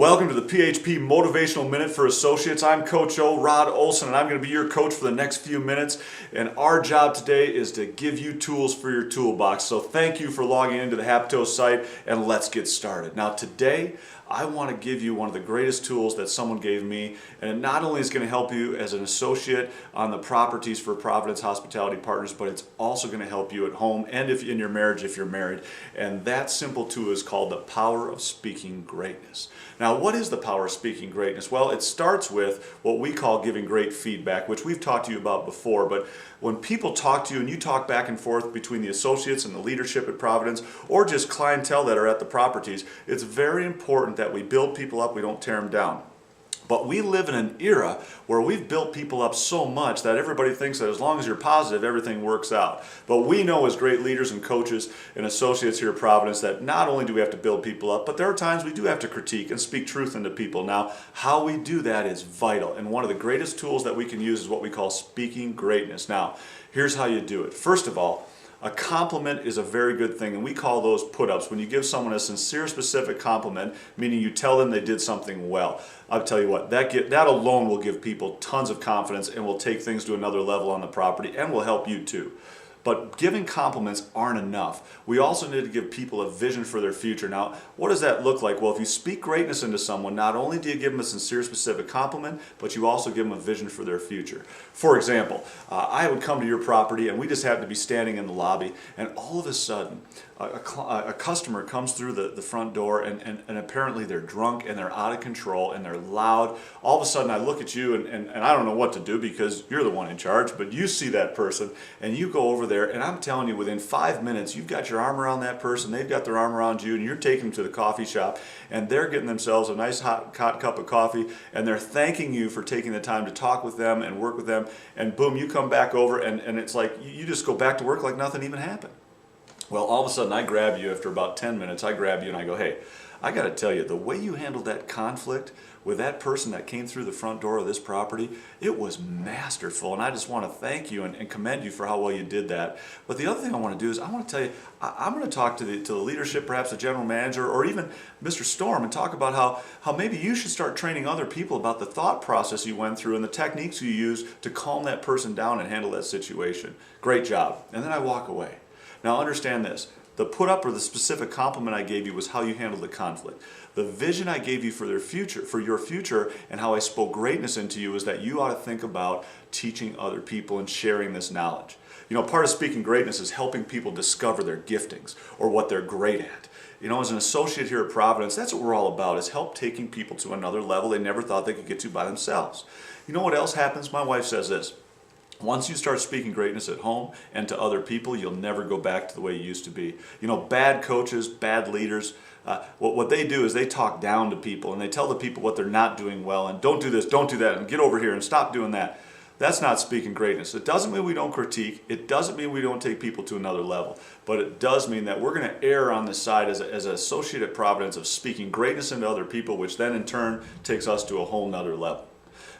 Welcome to the PHP Motivational Minute for Associates. I'm Coach O, Rod Olson, and I'm going to be your coach for the next few minutes. And our job today is to give you tools for your toolbox. So thank you for logging into the Hapto site, and let's get started. Now today, I want to give you one of the greatest tools that someone gave me, and it not only is going to help you as an associate on the properties for Providence Hospitality Partners, but it's also going to help you at home and if in your marriage if you're married. And that simple tool is called the power of speaking greatness. Now, what is the power of speaking greatness? Well, it starts with what we call giving great feedback, which we've talked to you about before. But when people talk to you and you talk back and forth between the associates and the leadership at Providence, or just clientele that are at the properties, it's very important that we build people up, we don't tear them down. But we live in an era where we've built people up so much that everybody thinks that as long as you're positive, everything works out. But we know as great leaders and coaches and associates here at Providence that not only do we have to build people up, but there are times we do have to critique and speak truth into people. Now, how we do that is vital. And one of the greatest tools that we can use is what we call speaking greatness. Now, here's how you do it. First of all, a compliment is a very good thing, and we call those put-ups. When you give someone a sincere, specific compliment, meaning you tell them they did something well. I'll tell you what, that alone will give people tons of confidence and will take things to another level on the property and will help you too. But giving compliments aren't enough. We also need to give people a vision for their future. Now, what does that look like? Well, if you speak greatness into someone, not only do you give them a sincere, specific compliment, but you also give them a vision for their future. For example, I would come to your property and we just happen to be standing in the lobby, and all of a sudden, a customer comes through the front door and apparently they're drunk and they're out of control and they're loud. All of a sudden I look at you and I don't know what to do because you're the one in charge, but you see that person and you go over there, and I'm telling you, within 5 minutes you've got your arm around that person, they've got their arm around you, and you're taking them to the coffee shop and they're getting themselves a nice hot cup of coffee and they're thanking you for taking the time to talk with them and work with them, and boom, you come back over and it's like you just go back to work like nothing even happened. Well, all of a sudden I grab you after about 10 minutes, I grab you and I go, hey, I got to tell you, the way you handled that conflict with that person that came through the front door of this property, it was masterful, and I just want to thank you and commend you for how well you did that. But the other thing I want to do is I want to tell you, I'm going to talk to the leadership, perhaps the general manager or even Mr. Storm, and talk about how maybe you should start training other people about the thought process you went through and the techniques you use to calm that person down and handle that situation. Great job. And then I walk away. Now understand this, the put up or the specific compliment I gave you was how you handled the conflict. The vision I gave you for your future and how I spoke greatness into you is that you ought to think about teaching other people and sharing this knowledge. You know, part of speaking greatness is helping people discover their giftings or what they're great at. You know, as an associate here at Providence, that's what we're all about, is help taking people to another level they never thought they could get to by themselves. You know what else happens? My wife says this. Once you start speaking greatness at home and to other people, you'll never go back to the way you used to be. You know, bad coaches, bad leaders, what they do is they talk down to people and they tell the people what they're not doing well and don't do this, don't do that, and get over here and stop doing that. That's not speaking greatness. It doesn't mean we don't critique. It doesn't mean we don't take people to another level. But it does mean that we're going to err on the side as an associate at Providence of speaking greatness into other people, which then in turn takes us to a whole nother level.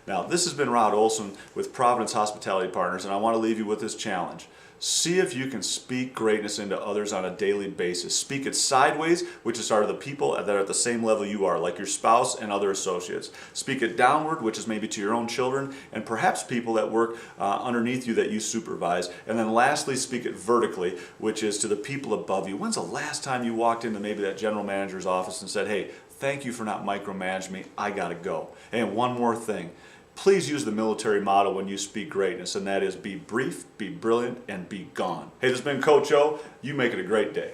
Now, this has been Rod Olson with Providence Hospitality Partners, and I want to leave you with this challenge. See if you can speak greatness into others on a daily basis. Speak it sideways, which is the people that are at the same level you are, like your spouse and other associates. Speak it downward, which is maybe to your own children, and perhaps people that work underneath you that you supervise. And then lastly, speak it vertically, which is to the people above you. When's the last time you walked into maybe that general manager's office and said, hey, thank you for not micromanaging me, I gotta go. And one more thing. Please use the military motto when you speak greatness, and that is be brief, be brilliant, and be gone. Hey, this has been Coach O. You make it a great day.